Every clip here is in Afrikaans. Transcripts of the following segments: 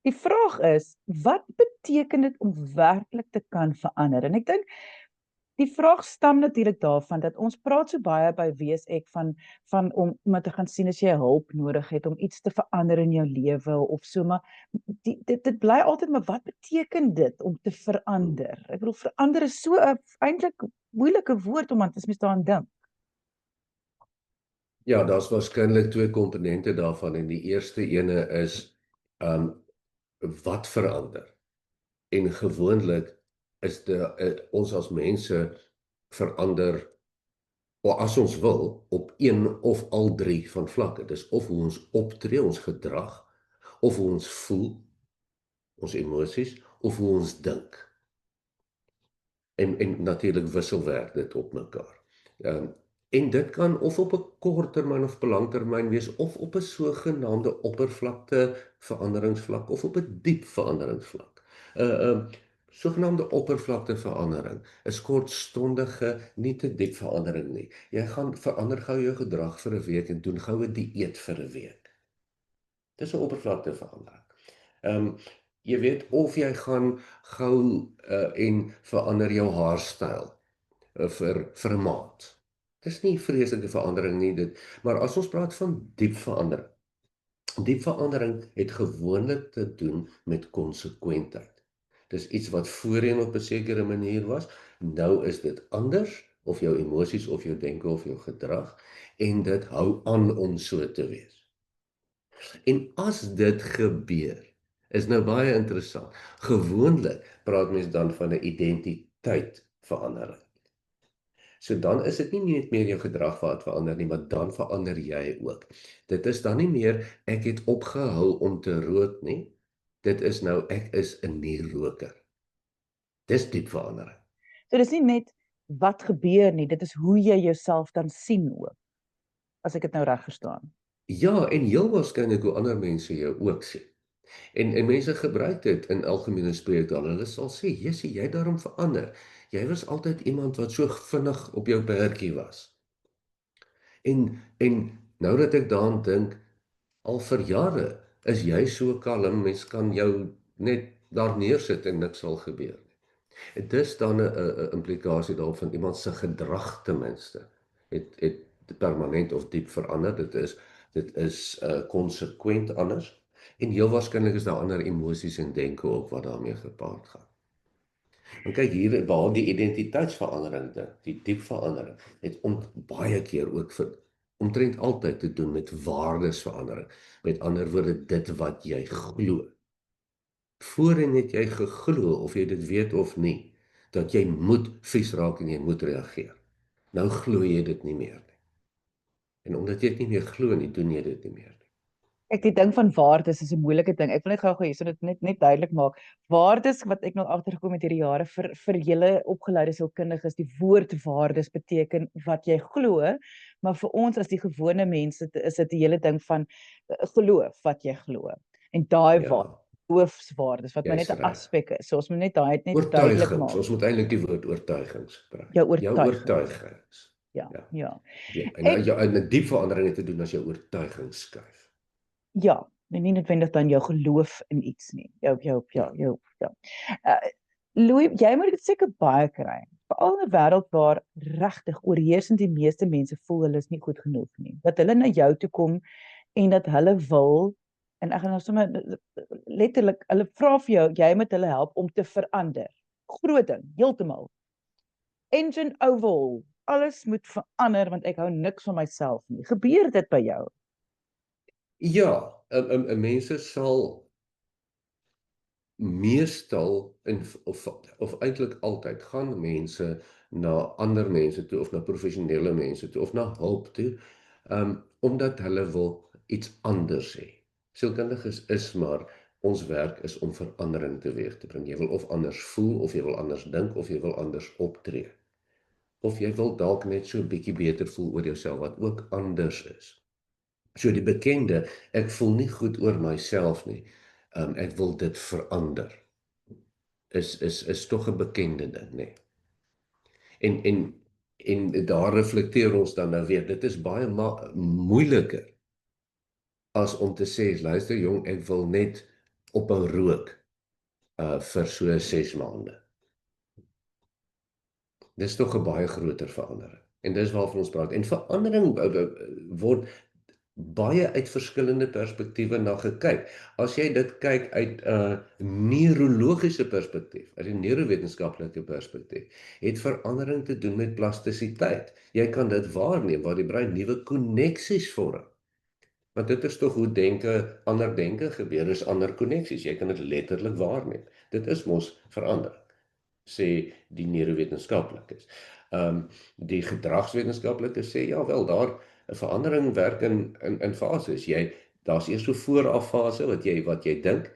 Die vraag is, wat beteken dit om werklik te kan verander? En ek dink die vraag stam natuurlik daarvan dat ons praat so baie by Wees Ek van om te gaan sien as jy hulp nodig het om iets te verander in jou lewe of so, maar dit bly altyd, maar wat beteken dit om te verander? Ek bedoel, verander is so 'n eintlik moeilike woord om aan as mens daaraan dink. Ja, daar's waarskynlik twee komponente daarvan en die eerste ene is um wat verander. En gewoonlik is ons as mense verander of as ons wil op een of al drie van vlakke. Dis of hoe ons optree, ons gedrag, of hoe ons voel, ons emosies, of hoe ons dink. En natuurlik wisselwerk dit op mekaar. En dit kan of op 'n kort termyn of 'n lang termyn wees, of op 'n sogenaamde oppervlakte veranderingsvlak, of op 'n diep veranderingsvlak. 'n Sogenaamde oppervlakte verandering is kortstondige, nie te diep verandering nie. Jy gaan verander gou jou gedrag vir 'n week en doen gou 'n dieet vir 'n week. Dis 'n oppervlakte verandering. Ehm jy weet, of jy gaan gou en verander jou haarstyl vir 'n maand. Dis nie vreeslike verandering nie dit, maar as ons praat van diep verandering. Diep verandering het gewoonlik te doen met konsekwentheid. Dis iets wat voorheen op 'n sekere manier was, nou is dit anders, of jou emosies of jou denke of jou gedrag, en dit hou aan om so te wees. En as dit gebeur, is nou baie interessant. Gewoonlik praat mens dan van 'n identiteit verandering. So dan is dit nie net meer jou gedrag wat verander nie, maar dan verander jy ook. Dit is dan nie meer ek het opgehou om te rook nie. Dit is nou ek is 'n nie-roker. Dis diep verandering. So dis nie net wat gebeur nie, dit is hoe jy jouself dan sien ook, as ek dit nou reg verstaan. Ja, en heel waarskynlik hoe ander mense jou ook sien. En mense gebruik dit in algemene spreektaal. Hulle sal sê, "Jessie, jy het daarom verander. Jy was altyd iemand wat so vinnig op jou perdjie was." En nou dat ek daaraan dink, al vir jare is jy so kalm, mens kan jou net daar neersit en niks sal gebeur nie. En dis dan 'n implikasie daarop van iemand se gedrag ten minste het permanent of diep verander. Dit is konsekwent anders, en heel waarskynlik is daar ander emosies en denke ook wat daarmee gepaard gaan. En kyk hier waar die identiteitsverandering die diep verandering het baie keer ook vir omtrent altyd te doen met waardesverandering. Met ander woorde, dit wat jy glo. Voorheen het jy geglo, of jy dit weet of nie, dat jy moet vies raak en jy moet reageer. Nou glo jy dit nie meer nie. En omdat jy dit nie meer glo nie, doen jy dit nie meer nie. Ek die ding van waardes is 'n moeilike ding. Ek wil net gou hierso dit net duidelik maak. Waardes wat ek nou agtergekom het hierdie jare vir julle opgeleide sielkundiges, die woord waardes beteken wat jy glo, maar vir ons as die gewone mense is dit die hele ding van geloof wat jy glo. En daai Ja, geloofswaardes wat my net jy's 'n reg. aspek is. So ons moet net daai net duidelik Oortuigings. maak. Ons moet eintlik die woord oortuigings gebruik. Jou Jou oortuigings. oortuigings. Ja, Ja. ja. Ja, en Ek ja, 'n diep verandering het te doen as jou oortuigings skuif. Ja, en nie noodwendig dan jou geloof in iets nie. Ja. Ja. Louis, jy moet dit seker baie kry. Veral in 'n wêreld waar regtig oorheersend die meeste mense voel hulle is nie goed genoeg nie. Dat hulle na jou toe kom en dat hulle wil, en ek gaan nou sommer letterlik, hulle vra vir jou, jy moet hulle help om te verander. Groot ding, heeltemal. Engine overhaul. Alles moet verander want ek hou niks van myself nie. Gebeur dit by jou? Ja, mense sal meestal of eintlik altyd gaan mense na ander mense toe, of na professionele mense toe, of na hulp toe, omdat hulle wil iets anders hê. Sielkundiges is maar, ons werk is om verandering teweeg te bring. Jy wil of anders voel, of jy wil anders dink, of jy wil anders optree. Of jy wil dalk net so 'n bietjie beter voel oor jouself, wat ook anders is. So die bekende, ek voel nie goed oor myself nie, ek wil dit verander, is tog 'n bekende ding, nê. En daar reflekteer ons dan nou weer, dit is baie moeiliker as om te sê, luister jong, ek wil net ophou rook vir so 6 maande. Dis tog 'n baie groter verandering. En dis waarvan ons praat. En verandering word baie uit verskillende perspektiewe na gekyk. As jy dit kyk uit 'n neurologiese perspektief, uit 'n neurowetenskaplike perspektief, het verandering te doen met plastisiteit. Jy kan dit waarneem waar die brein nuwe koneksies vorm. Want dit is tog hoe ander denke gebeur, is ander koneksies. Jy kan dit letterlik waarneem. Dit is mos verandering, sê die neurowetenskaplikes. Die gedragswetenskaplikes sê ja wel, daar 'n verandering werk in fases. Daar's eers so vooraf fase wat jy dink,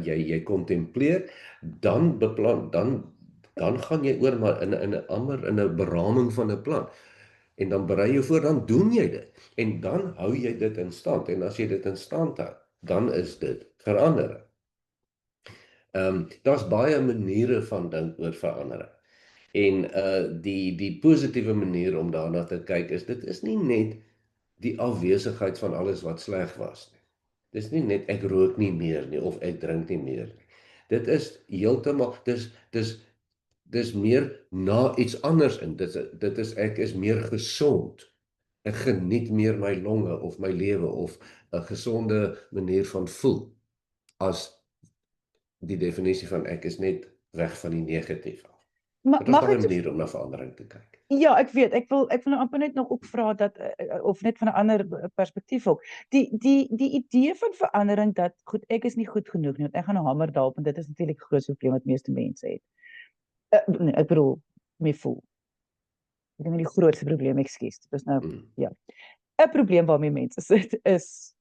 jy kontempleer, dan beplan, dan gaan jy oor maar in 'n beraming van 'n plan. En dan berei jy voor, dan doen jy dit. En dan hou jy dit in stand. En as jy dit in stand hou, dan is dit verandering. Daar's baie maniere van dink oor verandering. En die positiewe manier om daarna te kyk is, dit is nie net die afwesigheid van alles wat sleg was nie. Dis nie net ek rook nie meer nie of ek drink nie meer nie. Dit is heeltemal dis meer na iets anders in. Dit is ek is meer gesond. Ek geniet meer my longe of my lewe of 'n gesonde manier van voel as die definisie van ek is net weg van die negatief af. Dit is Mag baie ek maniere om na verandering te kyk. Ja, ek weet. Ek wil nou amper net nog ook vra dat of net van 'n ander perspektief ook. Die idee van verandering dat goed, ek is nie goed genoeg nie. Want ek gaan nou hamer daarop en dit is natuurlik die grootste probleem wat meeste mense het. Nee, ek bedoel mee voel. Ek dink die grootste probleem, ekskuus. Dis nou ja. 'n Probleem waarmee mense sit is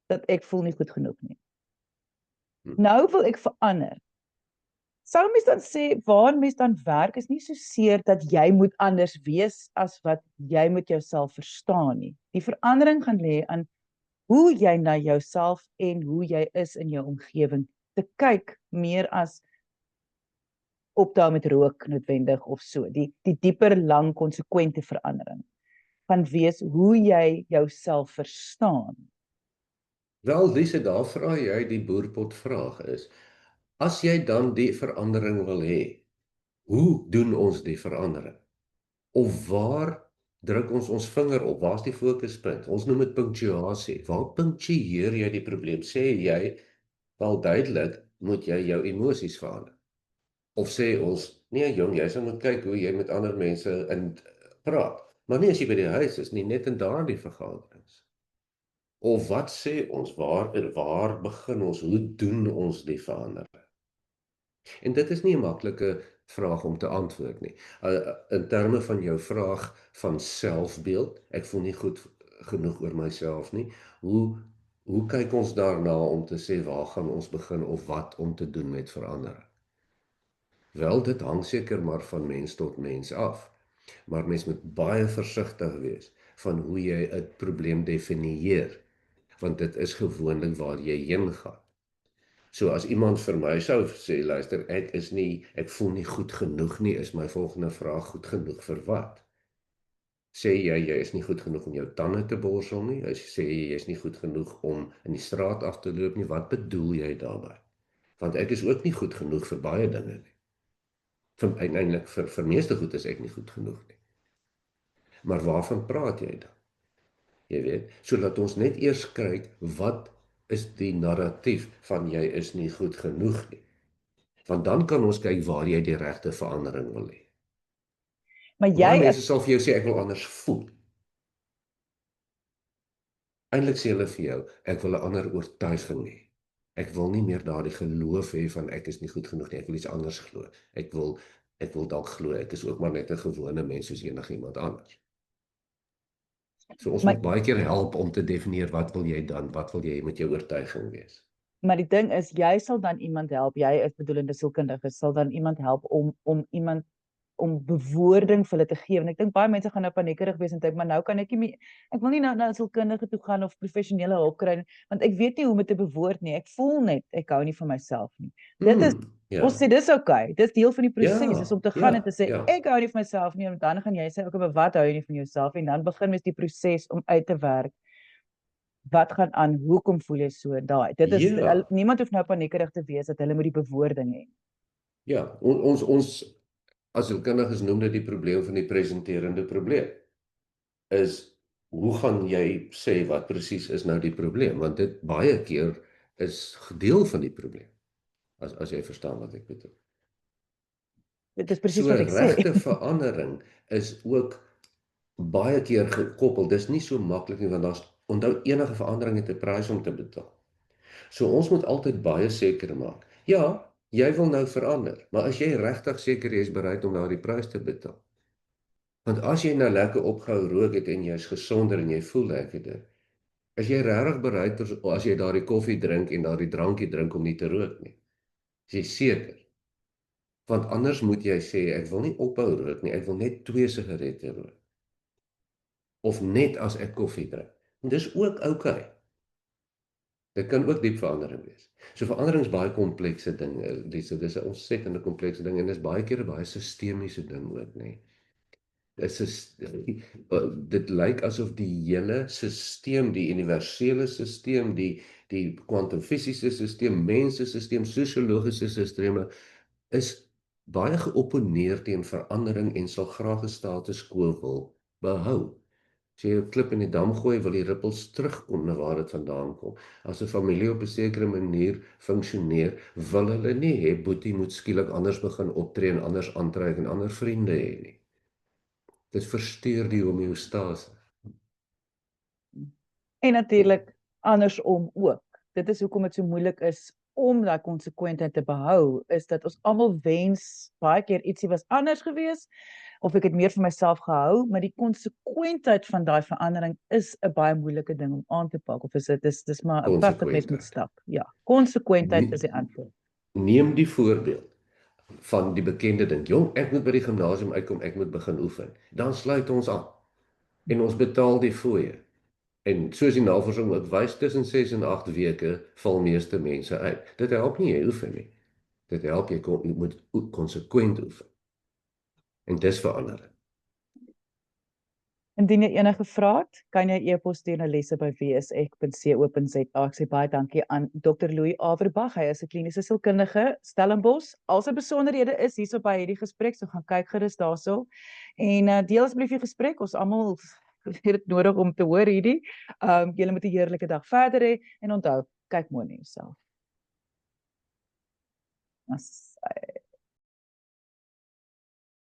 dat ek voel nie goed genoeg nie. Nou wil ek verander. Sou mens dan sê waar mens dan werk is nie so seer dat jy moet anders wees as wat jy met jouself verstaan nie. Die verandering gaan lê aan hoe jy na jouself en hoe jy is in jou omgewing te kyk, meer as ophou met rook noodwendig of so. Die dieper, lang, konsekwente verandering gaan wees hoe jy jouself verstaan. Wel, Lise, daar vra jy die boerpot vraag is, as jy dan die verandering wil hê, hoe doen ons die verandering? Of waar druk ons vinger op? Waar's die fokuspunt? Ons noem dit punctuasie. Waar punctueer jy die probleem? Sê jy, wel duidelik, moet jy jou emosies verander? Of sê ons, nee jong, jy moet kyk hoe jy met ander mense praat. Maar nie as jy by die huis is nie, net in daardie vergaderings. Of wat sê ons, waar begin ons, hoe doen ons die verandering? En dit is nie 'n maklike vraag om te antwoord nie. In terme van jou vraag van selfbeeld, ek voel nie goed genoeg oor myself nie. Hoe kyk ons daarna om te sê waar gaan ons begin of wat om te doen met verandering? Wel, dit hang seker maar van mens tot mens af. Maar mens moet baie versigtig wees van hoe jy 'n probleem definieer, want dit is gewoonlik waar jy heen gaan. So as iemand vir my sou sê, luister, ek voel nie goed genoeg nie, is my volgende vraag, goed genoeg vir wat? Sê jy is nie goed genoeg om jou tande te borsel nie? Sê jy is nie goed genoeg om in die straat af te loop nie? Wat bedoel jy daarmee? Want ek is ook nie goed genoeg vir baie dinge nie. Eintlik vir meeste goed is ek nie goed genoeg nie. Maar waarvan praat jy dan? Jy weet, sodat ons net eers kyk, wat is die narratief van jy is nie goed genoeg nie. Want dan kan ons kyk waar jy die regte verandering wil hê. Maar Baie mense sal vir jou sê ek wil anders voel. Eintlik sê hulle vir jou, ek wil 'n ander oortuiging hê. Ek wil nie meer daardie geloof hê van ek is nie goed genoeg nie, ek wil iets anders glo. Ek wil dalk glo ek is ook maar net 'n gewone mens soos enigiemand anders. So ons moet baie keer help om te definieer wat wil jy met jou oortuiging wees. Maar die ding is, jy sal dan iemand help, jy is bedoelende sielkundige, sal dan iemand help om bewoording vir hulle te gee. En ek dink baie mense gaan nou paniekerig wees en dink, maar nou kan ek nie, ek wil nie nou na 'n sielkundige toe gaan of professionele hulp kry nie, want ek weet nie hoe om dit te bewoord nie. Ek voel net ek hou nie van myself nie. Dit is ons sê dis okay. Dis deel van die proses, is om te gaan en te sê ek hou nie van myself nie, en dan gaan jy sê okay, maar wat hou jy nie van jouself, en dan begin mens die proses om uit te werk. wat gaan aan, hoekom voel jy so, daai. Dit is, Ja, niemand hoef nou paniekerig te wees dat hulle moet die bewoording hê. ja, ons as sielkundiges noem dit die probleem van die presenterende probleem. Is hoe gaan jy sê wat presies is nou die probleem? Want dit baie keer is deel van die probleem, as jy verstaan wat ek bedoel. Dit is presies So wat ek sê. regte verandering is ook baie keer gekoppel. Dis nie so maklik nie, want onthou enige verandering het 'n prys om te betaal. So ons moet altyd baie seker maak. Ja, jy wil nou verander, maar as jy regtig seker is bereid om daardie prys te betaal. Want as jy nou lekker opgehou rook het en jy's gesonder en jy voel lekkerder, is jy regtig bereid as jy daardie koffie drink en daardie drankie drink om nie te rook nie? Is jy seker? Want anders moet jy sê ek wil nie ophou rook nie, ek wil net 2 sigarette rook. Of net as ek koffie drink. En dis ook oukei. Dit kan ook diep verandering wees. So verandering is baie komplekse ding. Dis 'n ontsettende komplekse ding en dis baie keer 'n baie sistemiese ding ook, nê. Dit lyk asof die hele stelsel, die universele stelsel, die kwantumfisiese stelsel, mensestelsel, sosiologiese stelsels is baie geopponeer teen verandering en sal graag 'n status quo wil behou. As jy 'n klip in die dam gooi, wil die rippels terugkom na waar dit vandaan kom. As 'n familie op 'n sekere manier funksioneer, wil hulle nie hê Boetie moet skielik anders begin optree en anders aantrek en ander vriende hê nie. Dit versteur die homeostase. En natuurlik andersom ook. Dit is hoekom dit so moeilik is om daai konsekwentheid te behou, is dat ons almal wens baie keer ietsie was anders gewees of ek het meer vir myself gehou, maar die konsekwentheid van daai verandering is 'n baie moeilike ding om aan te pak, of is dit dis maar 'n pad wat mens moet Konsekwentheid. stap. Ja, konsekwentheid is Nie- die antwoord. Neem die voorbeeld van die bekende ding. Jong, ek moet by die gimnasium uitkom, ek moet begin oefen. Dan sluit ons aan en ons betaal die fooie. En soos die navorsing ook wys, tussen 6 en 8 weke val meeste mense uit. Dit help nie jy oefen nie. Dit help jy moet konsekwent oefen. En dis verandering. Indien jy enige vrae het, kan jy e-pos stuur na lesse@wsek.co.za. Ek sê baie dankie aan Dr. Louis Averbag. Hy is 'n kliniese sielkundige, Stellenbosch. Al sy besonderhede is hierso by hierdie gesprek, so gaan kyk gerus daarso. En deel asseblief die gesprek. Ons almal het dit nodig om te hoor hierdie. Julle moet 'n heerlike dag verder hê en onthou, kyk mooi na jouself.